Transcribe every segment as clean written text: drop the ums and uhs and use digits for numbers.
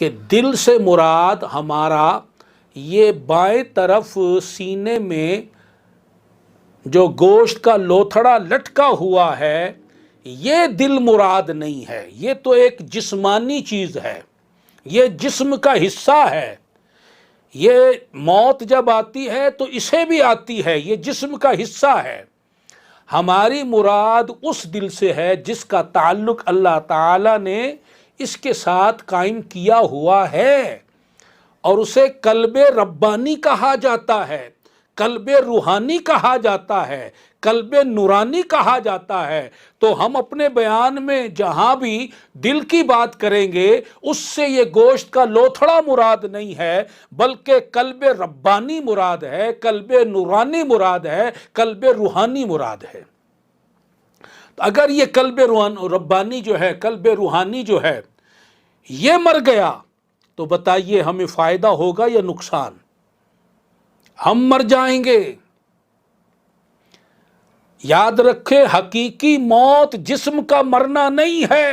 کہ دل سے مراد ہمارا یہ بائیں طرف سینے میں جو گوشت کا لوتھڑا لٹکا ہوا ہے یہ دل مراد نہیں ہے، یہ تو ایک جسمانی چیز ہے، یہ جسم کا حصہ ہے۔ یہ موت جب آتی ہے تو اسے بھی آتی ہے، یہ جسم کا حصہ ہے۔ ہماری مراد اس دل سے ہے جس کا تعلق اللہ تعالیٰ نے اس کے ساتھ قائم کیا ہوا ہے، اور اسے قلب ربانی کہا جاتا ہے، قلب روحانی کہا جاتا ہے، قلب نورانی کہا جاتا ہے۔ تو ہم اپنے بیان میں جہاں بھی دل کی بات کریں گے اس سے یہ گوشت کا لوتھڑا مراد نہیں ہے، بلکہ قلب ربانی مراد ہے، قلب نورانی مراد ہے، قلب روحانی مراد ہے۔ اگر یہ قلب ربانی جو ہے، قلب روحانی جو ہے یہ مر گیا تو بتائیے ہمیں فائدہ ہوگا یا نقصان؟ ہم مر جائیں گے۔ یاد رکھے، حقیقی موت جسم کا مرنا نہیں ہے،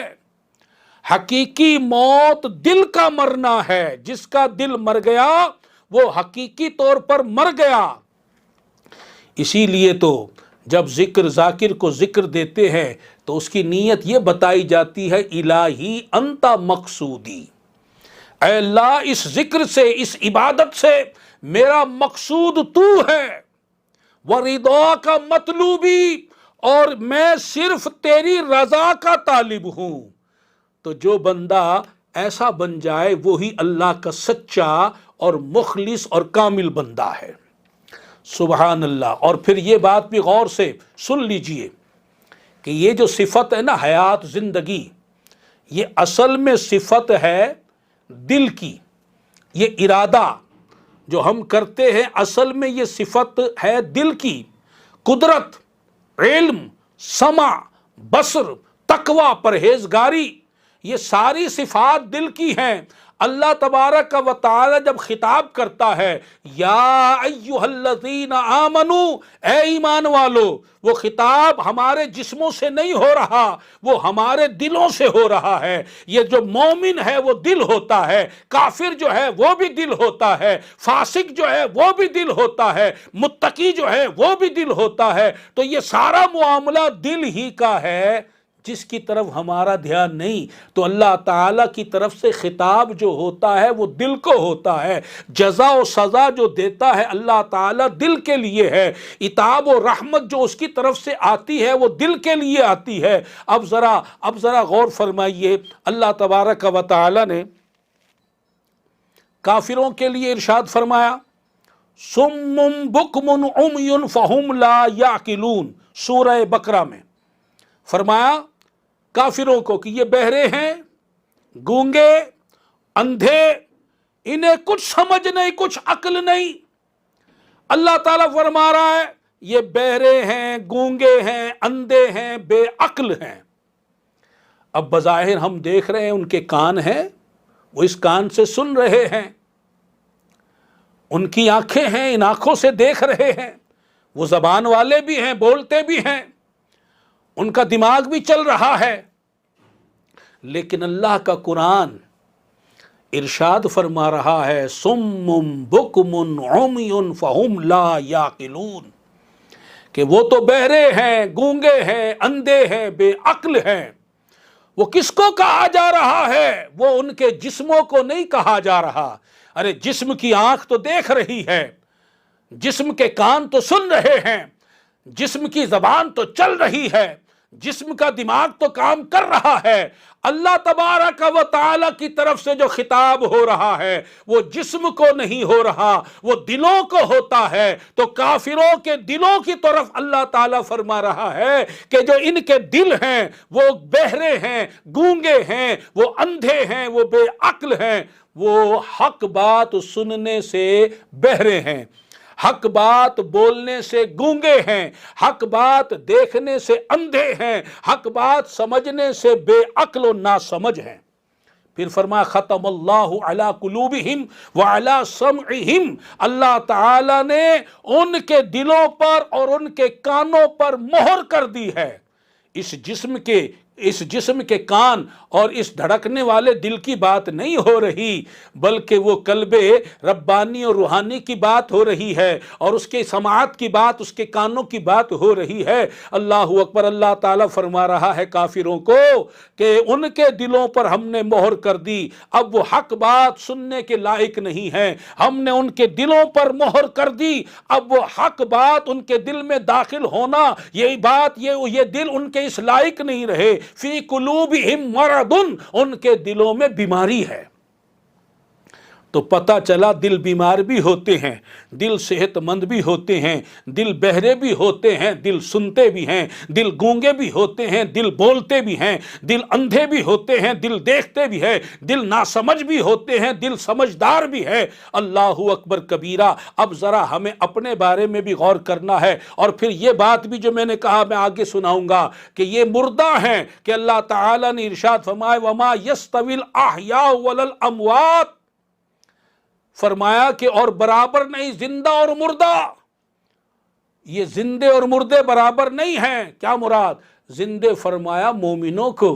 حقیقی موت دل کا مرنا ہے۔ جس کا دل مر گیا وہ حقیقی طور پر مر گیا۔ اسی لیے تو جب ذاکر کو ذکر دیتے ہیں تو اس کی نیت یہ بتائی جاتی ہے، الہی انت مقصودی، اے اللہ اس ذکر سے، اس عبادت سے میرا مقصود تو ہے، ورضا کا مطلوبی، اور میں صرف تیری رضا کا طالب ہوں۔ تو جو بندہ ایسا بن جائے وہی اللہ کا سچا اور مخلص اور کامل بندہ ہے۔ سبحان اللہ۔ اور پھر یہ بات بھی غور سے سن لیجئے کہ یہ جو صفت ہے نا، حیات، زندگی، یہ اصل میں صفت ہے دل کی۔ یہ ارادہ جو ہم کرتے ہیں اصل میں یہ صفت ہے دل کی۔ قدرت، علم، سمع، بصر، تقوی، پرہیزگاری، یہ ساری صفات دل کی ہیں۔ اللہ تبارک و تعالی جب خطاب کرتا ہے یا ایھا الذین آمنو، اے ایمان والو، وہ خطاب ہمارے جسموں سے نہیں ہو رہا، وہ ہمارے دلوں سے ہو رہا ہے۔ یہ جو مومن ہے وہ دل ہوتا ہے، کافر جو ہے وہ بھی دل ہوتا ہے، فاسق جو ہے وہ بھی دل ہوتا ہے، متقی جو ہے وہ بھی دل ہوتا ہے۔ تو یہ سارا معاملہ دل ہی کا ہے، جس کی طرف ہمارا دھیان نہیں۔ تو اللہ تعالیٰ کی طرف سے خطاب جو ہوتا ہے وہ دل کو ہوتا ہے، جزا و سزا جو دیتا ہے اللہ تعالیٰ دل کے لیے ہے، عتاب و رحمت جو اس کی طرف سے آتی ہے وہ دل کے لیے آتی ہے۔ اب ذرا غور فرمائیے، اللہ تبارک و تعالیٰ نے کافروں کے لیے ارشاد فرمایا، صم بکم عمی فہم لا یعقلون، سورہ بقرہ میں فرمایا کافروں کو کہ یہ بہرے ہیں، گونگے، اندھے، انہیں کچھ سمجھ نہیں، کچھ عقل نہیں۔ اللہ تعالیٰ فرما رہا ہے یہ بہرے ہیں، گونگے ہیں، اندھے ہیں، بے عقل ہیں۔ اب بظاہر ہم دیکھ رہے ہیں ان کے کان ہیں، وہ اس کان سے سن رہے ہیں، ان کی آنکھیں ہیں، ان آنکھوں سے دیکھ رہے ہیں، وہ زبان والے بھی ہیں، بولتے بھی ہیں، ان کا دماغ بھی چل رہا ہے۔ لیکن اللہ کا قرآن ارشاد فرما رہا ہے صم بکم عمی فہم لا یعقلون، کہ وہ تو بہرے ہیں، گونگے ہیں، اندھے ہیں، بے عقل ہیں۔ وہ کس کو کہا جا رہا ہے؟ وہ ان کے جسموں کو نہیں کہا جا رہا۔ ارے جسم کی آنکھ تو دیکھ رہی ہے، جسم کے کان تو سن رہے ہیں، جسم کی زبان تو چل رہی ہے، جسم کا دماغ تو کام کر رہا ہے۔ اللہ تبارک و تعالی کی طرف سے جو خطاب ہو رہا ہے وہ جسم کو نہیں ہو رہا، وہ دلوں کو ہوتا ہے۔ تو کافروں کے دلوں کی طرف اللہ تعالیٰ فرما رہا ہے کہ جو ان کے دل ہیں وہ بہرے ہیں، گونگے ہیں، وہ اندھے ہیں، وہ بے عقل ہیں، وہ حق بات سننے سے بہرے ہیں، حق بات بولنے سے گونگے ہیں، حق بات دیکھنے سے اندھے ہیں، حق بات سمجھنے سے بے عقل و ناسمجھ ہیں۔ پھر فرمایا ختم اللہ علی قلوبہم وعلی سمعہم، اللہ تعالیٰ نے ان کے دلوں پر اور ان کے کانوں پر مہر کر دی ہے۔ اس جسم کے اس جسم کے کان اور اس دھڑکنے والے دل کی بات نہیں ہو رہی، بلکہ وہ قلب ربانی اور روحانی کی بات ہو رہی ہے، اور اس کے سماعت کی بات، اس کے کانوں کی بات ہو رہی ہے۔ اللہ اکبر۔ اللہ تعالیٰ فرما رہا ہے کافروں کو کہ ان کے دلوں پر ہم نے مہر کر دی، اب وہ حق بات سننے کے لائق نہیں ہے۔ ہم نے ان کے دلوں پر مہر کر دی، اب وہ حق بات ان کے دل میں داخل ہونا، یہی بات یہ دل ان کے اس لائق نہیں رہے۔ فی قلوبہم مرض، ان کے دلوں میں بیماری ہے۔ تو پتہ چلا دل بیمار بھی ہوتے ہیں، دل صحت مند بھی ہوتے ہیں، دل بہرے بھی ہوتے ہیں، دل سنتے بھی ہیں، دل گونگے بھی ہوتے ہیں، دل بولتے بھی ہیں، دل اندھے بھی ہوتے ہیں، دل دیکھتے بھی ہیں، دل ناسمجھ بھی ہوتے ہیں، دل سمجھدار بھی ہے۔ اللہ اکبر کبیرہ۔ اب ذرا ہمیں اپنے بارے میں بھی غور کرنا ہے، اور پھر یہ بات بھی جو میں نے کہا میں آگے سناؤں گا کہ یہ مردہ ہیں کہ اللہ تعالیٰ نے ارشاد فرمایا وَمَا يَسْتَوِي الْأَحْيَاءُ وَلَا الْأَمْوَاتُ، فرمایا کہ اور برابر نہیں زندہ اور مردہ، یہ زندے اور مردے برابر نہیں ہیں۔ کیا مراد؟ زندے فرمایا مومنوں کو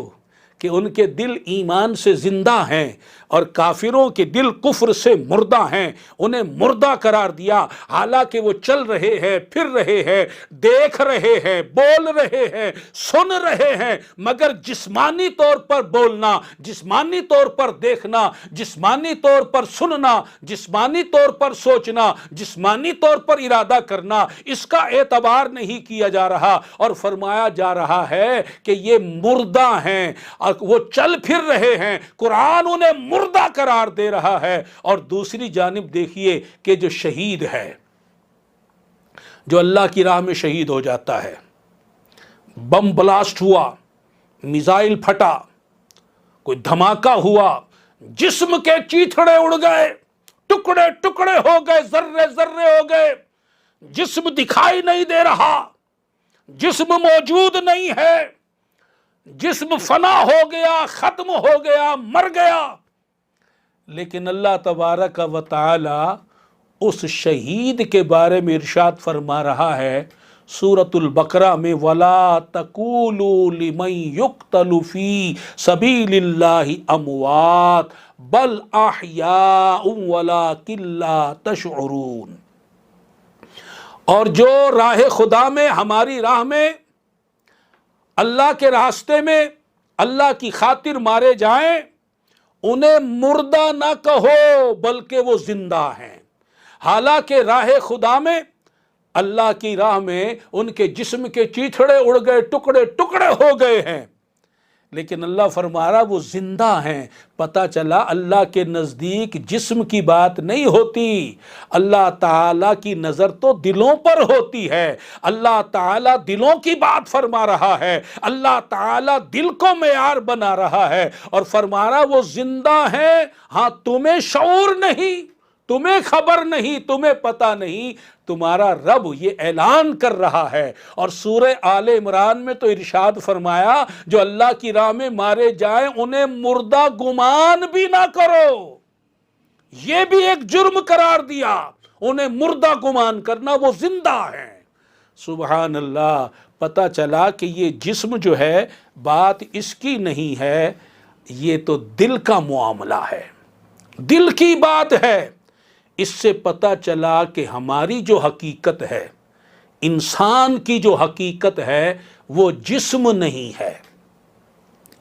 کہ ان کے دل ایمان سے زندہ ہیں، اور کافروں کے دل کفر سے مردہ ہیں، انہیں مردہ قرار دیا، حالانکہ وہ چل رہے ہیں، پھر رہے ہیں، دیکھ رہے ہیں، بول رہے ہیں، سن رہے ہیں، مگر جسمانی طور پر بولنا، جسمانی طور پر دیکھنا، جسمانی طور پر سننا، جسمانی طور پر سوچنا، جسمانی طور پر ارادہ کرنا، اس کا اعتبار نہیں کیا جا رہا، اور فرمایا جا رہا ہے کہ یہ مردہ ہیں، اور وہ چل پھر رہے ہیں، قرآن انہیں مردہ قرار دے رہا ہے۔ اور دوسری جانب دیکھیے کہ جو شہید ہے، جو اللہ کی راہ میں شہید ہو جاتا ہے، بم بلاسٹ ہوا، میزائل پھٹا، کوئی دھماکہ ہوا، جسم کے چیتھڑے اڑ گئے، ٹکڑے ٹکڑے ہو گئے، ذرے ذرے ہو گئے، جسم دکھائی نہیں دے رہا، جسم موجود نہیں ہے، جسم فنا ہو گیا، ختم ہو گیا، مر گیا، لیکن اللہ تبارک و تعالی اس شہید کے بارے میں ارشاد فرما رہا ہے سورۃ البقرہ میں وَلَا تَقُولُوا لِمَن يُقْتَلُ فِي سَبِيلِ اللَّهِ أَمْوَاتٌ بَلْ أَحْيَاءٌ وَلَٰكِن لَّا تَشْعُرُونَ۔ اور جو راہ خدا میں، ہماری راہ میں، اللہ کے راستے میں اللہ کی خاطر مارے جائیں، انہیں مردہ نہ کہو بلکہ وہ زندہ ہیں۔ حالانکہ راہ خدا میں، اللہ کی راہ میں ان کے جسم کے چیتھڑے اڑ گئے، ٹکڑے ٹکڑے ہو گئے ہیں، لیکن اللہ فرما رہا وہ زندہ ہیں۔ پتہ چلا اللہ کے نزدیک جسم کی بات نہیں ہوتی، اللہ تعالیٰ کی نظر تو دلوں پر ہوتی ہے۔ اللہ تعالیٰ دلوں کی بات فرما رہا ہے، اللہ تعالیٰ دل کو معیار بنا رہا ہے، اور فرما رہا وہ زندہ ہیں۔ ہاں تمہیں شعور نہیں، تمہیں خبر نہیں، تمہیں پتہ نہیں، تمہارا رب یہ اعلان کر رہا ہے۔ اور سورہ آل عمران میں تو ارشاد فرمایا جو اللہ کی راہ میں مارے جائیں انہیں مردہ گمان بھی نہ کرو، یہ بھی ایک جرم قرار دیا، انہیں مردہ گمان کرنا، وہ زندہ ہیں۔ سبحان اللہ۔ پتہ چلا کہ یہ جسم جو ہے بات اس کی نہیں ہے، یہ تو دل کا معاملہ ہے، دل کی بات ہے۔ اس سے پتہ چلا کہ ہماری جو حقیقت ہے، انسان کی جو حقیقت ہے، وہ جسم نہیں ہے،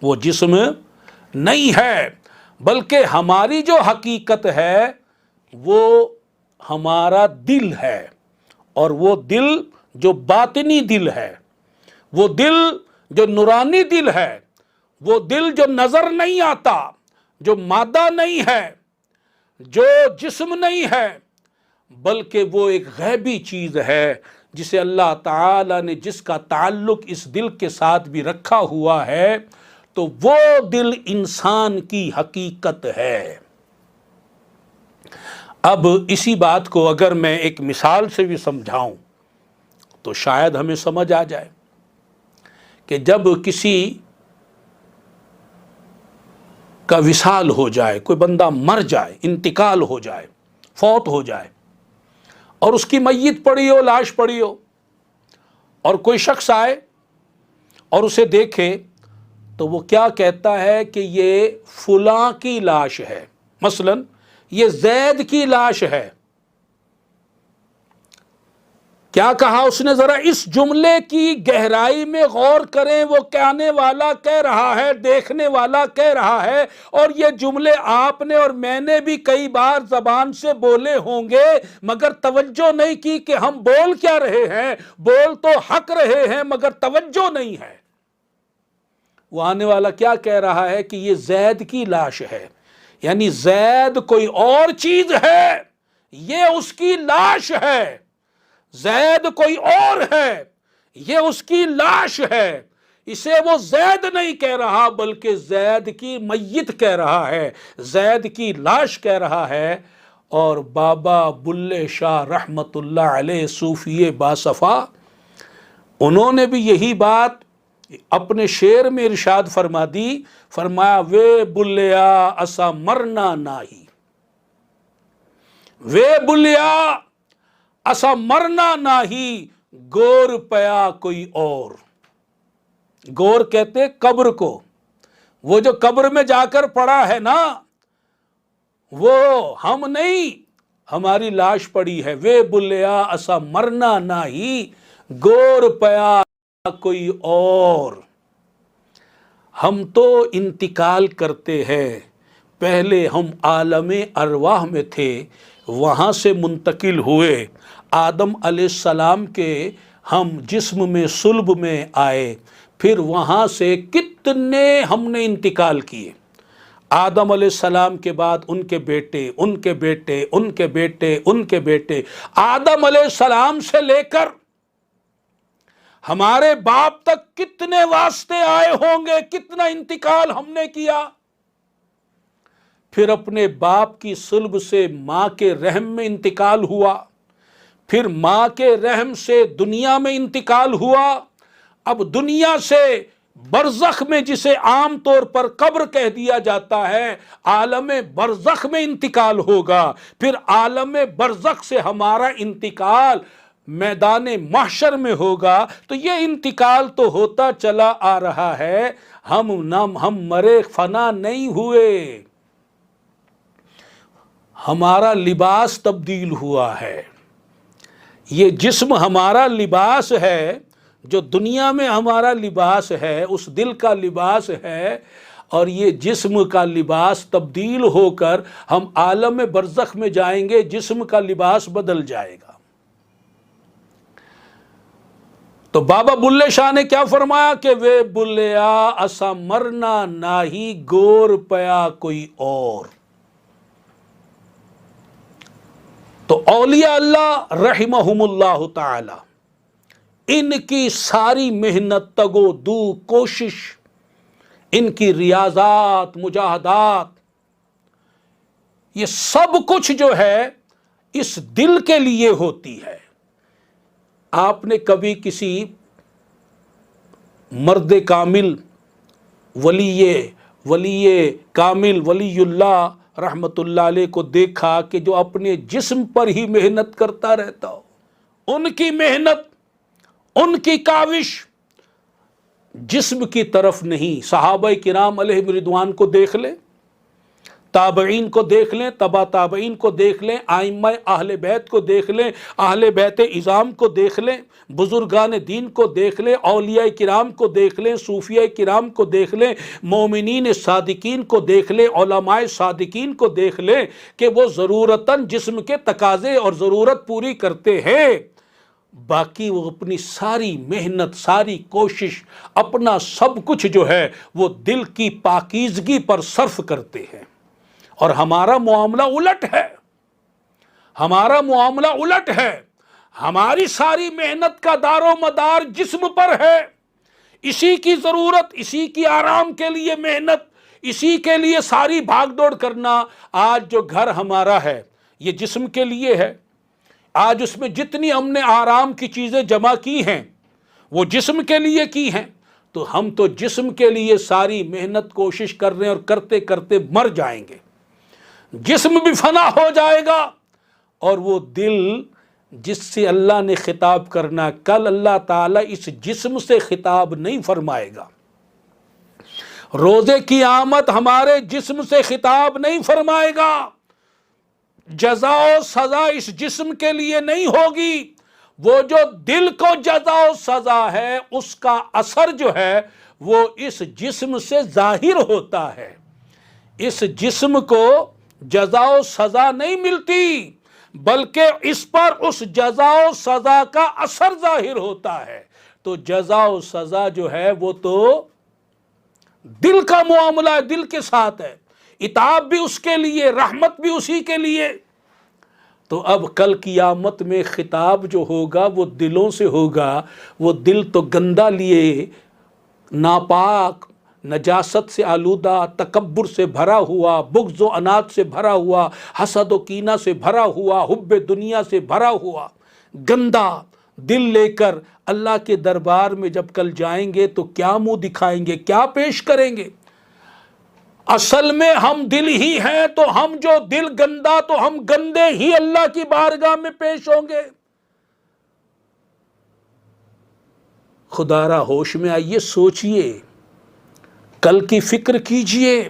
وہ جسم نہیں ہے، بلکہ ہماری جو حقیقت ہے وہ ہمارا دل ہے، اور وہ دل جو باطنی دل ہے، وہ دل جو نورانی دل ہے، وہ دل جو نظر نہیں آتا، جو مادہ نہیں ہے، جو جسم نہیں ہے، بلکہ وہ ایک غیبی چیز ہے جسے اللہ تعالی نے، جس کا تعلق اس دل کے ساتھ بھی رکھا ہوا ہے، تو وہ دل انسان کی حقیقت ہے۔ اب اسی بات کو اگر میں ایک مثال سے بھی سمجھاؤں تو شاید ہمیں سمجھ آ جائے کہ جب کسی کا وصال ہو جائے، کوئی بندہ مر جائے، انتقال ہو جائے، فوت ہو جائے، اور اس کی میت پڑی ہو، لاش پڑی ہو، اور کوئی شخص آئے اور اسے دیکھے تو وہ کیا کہتا ہے کہ یہ فلاں کی لاش ہے، مثلا یہ زید کی لاش ہے۔ کیا کہا اس نے؟ ذرا اس جملے کی گہرائی میں غور کریں، وہ کہنے والا کہہ رہا ہے، دیکھنے والا کہہ رہا ہے، اور یہ جملے آپ نے اور میں نے بھی کئی بار زبان سے بولے ہوں گے، مگر توجہ نہیں کی کہ ہم بول کیا رہے ہیں۔ بول تو حق رہے ہیں مگر توجہ نہیں ہے۔ وہ آنے والا کیا کہہ رہا ہے کہ یہ زید کی لاش ہے، یعنی زید کوئی اور چیز ہے، یہ اس کی لاش ہے۔ زید کوئی اور ہے، یہ اس کی لاش ہے۔ اسے وہ زید نہیں کہہ رہا بلکہ زید کی میت کہہ رہا ہے، زید کی لاش کہہ رہا ہے۔ اور بابا بلے شاہ رحمت اللہ علیہ صوفی باصفا، انہوں نے بھی یہی بات اپنے شعر میں ارشاد فرما دی، فرمایا وے بلیا اسا مرنا ناہی، وے بلیا اسا مرنا ناہی، گور پیا کوئی اور۔ گور کہتے قبر کو، وہ جو قبر میں جا کر پڑا ہے نا، وہ ہم نہیں، ہماری لاش پڑی ہے۔ وے بلیا اسا مرنا ناہی، گور پیا کوئی اور۔ ہم تو انتقال کرتے ہیں، پہلے ہم عالم ارواح میں تھے، وہاں سے منتقل ہوئے، آدم علیہ السلام کے ہم جسم میں صلب میں آئے، پھر وہاں سے کتنے ہم نے انتقال کیے۔ آدم علیہ السلام کے بعد ان کے بیٹے، ان کے بیٹے، ان کے بیٹے، ان کے بیٹے، آدم علیہ السلام سے لے کر ہمارے باپ تک کتنے واسطے آئے ہوں گے، کتنا انتقال ہم نے کیا۔ پھر اپنے باپ کی صلب سے ماں کے رحم میں انتقال ہوا، پھر ماں کے رحم سے دنیا میں انتقال ہوا، اب دنیا سے برزخ میں، جسے عام طور پر قبر کہہ دیا جاتا ہے، عالم برزخ میں انتقال ہوگا۔ پھر عالم برزخ سے ہمارا انتقال میدان محشر میں ہوگا۔ تو یہ انتقال تو ہوتا چلا آ رہا ہے، ہم مرے فنا نہیں ہوئے، ہمارا لباس تبدیل ہوا ہے۔ یہ جسم ہمارا لباس ہے، جو دنیا میں ہمارا لباس ہے، اس دل کا لباس ہے، اور یہ جسم کا لباس تبدیل ہو کر ہم عالم برزخ میں جائیں گے، جسم کا لباس بدل جائے گا۔ تو بابا بلے شاہ نے کیا فرمایا کہ وے بلیا اسا مرنا ناہی، گور پیا کوئی اور۔ تو اولیاء اللہ رحمہم اللہ تعالی، ان کی ساری محنت، تگو دو، کوشش، ان کی ریاضات، مجاہدات، یہ سب کچھ جو ہے اس دل کے لیے ہوتی ہے۔ آپ نے کبھی کسی مرد کامل، ولی کامل، ولی اللہ رحمت اللہ علیہ کو دیکھا کہ جو اپنے جسم پر ہی محنت کرتا رہتا ہو؟ ان کی محنت، ان کی کاوش جسم کی طرف نہیں۔ صحابہ کرام علیہم رضوان کو دیکھ لیں، تابعین کو دیکھ لیں، تبا تابعین کو دیکھ لیں، ائمہ اہل بیت کو دیکھ لیں، اہل بیت اعظام کو دیکھ لیں، بزرگان دین کو دیکھ لیں، اولیاء کرام کو دیکھ لیں، صوفیاء کرام کو دیکھ لیں، مومنین صادقین کو دیکھ لیں، علماء صادقین کو دیکھ لیں کہ وہ ضرورتاً جسم کے تقاضے اور ضرورت پوری کرتے ہیں، باقی وہ اپنی ساری محنت، ساری کوشش، اپنا سب کچھ جو ہے وہ دل کی پاکیزگی پر صرف کرتے ہیں۔ اور ہمارا معاملہ الٹ ہے، ہمارا معاملہ الٹ ہے، ہماری ساری محنت کا دار و مدار جسم پر ہے، اسی کی ضرورت، اسی کی آرام کے لیے محنت، اسی کے لیے ساری بھاگ دوڑ کرنا۔ آج جو گھر ہمارا ہے یہ جسم کے لیے ہے، آج اس میں جتنی ہم نے آرام کی چیزیں جمع کی ہیں وہ جسم کے لیے کی ہیں، تو ہم تو جسم کے لیے ساری محنت کوشش کر رہے ہیں، اور کرتے کرتے مر جائیں گے، جسم بھی فنا ہو جائے گا، اور وہ دل جس سے اللہ نے خطاب کرنا، کل اللہ تعالیٰ اس جسم سے خطاب نہیں فرمائے گا۔ روز قیامت ہمارے جسم سے خطاب نہیں فرمائے گا، جزا و سزا اس جسم کے لیے نہیں ہوگی، وہ جو دل کو جزا و سزا ہے اس کا اثر جو ہے وہ اس جسم سے ظاہر ہوتا ہے۔ اس جسم کو جزا و سزا نہیں ملتی، بلکہ اس پر اس جزا و سزا کا اثر ظاہر ہوتا ہے۔ تو جزا و سزا جو ہے وہ تو دل کا معاملہ ہے، دل کے ساتھ ہے، عتاب بھی اس کے لیے، رحمت بھی اسی کے لیے۔ تو اب کل قیامت میں خطاب جو ہوگا وہ دلوں سے ہوگا، وہ دل تو گندا لیے، ناپاک، نجاست سے آلودہ، تکبر سے بھرا ہوا، بغض و عناد سے بھرا ہوا، حسد و کینہ سے بھرا ہوا، حب دنیا سے بھرا ہوا گندا دل لے کر اللہ کے دربار میں جب کل جائیں گے تو کیا منہ دکھائیں گے، کیا پیش کریں گے؟ اصل میں ہم دل ہی ہیں، تو ہم جو دل گندا تو ہم گندے ہی اللہ کی بارگاہ میں پیش ہوں گے۔ خدا را ہوش میں آئیے، سوچئے، کل کی فکر کیجئے۔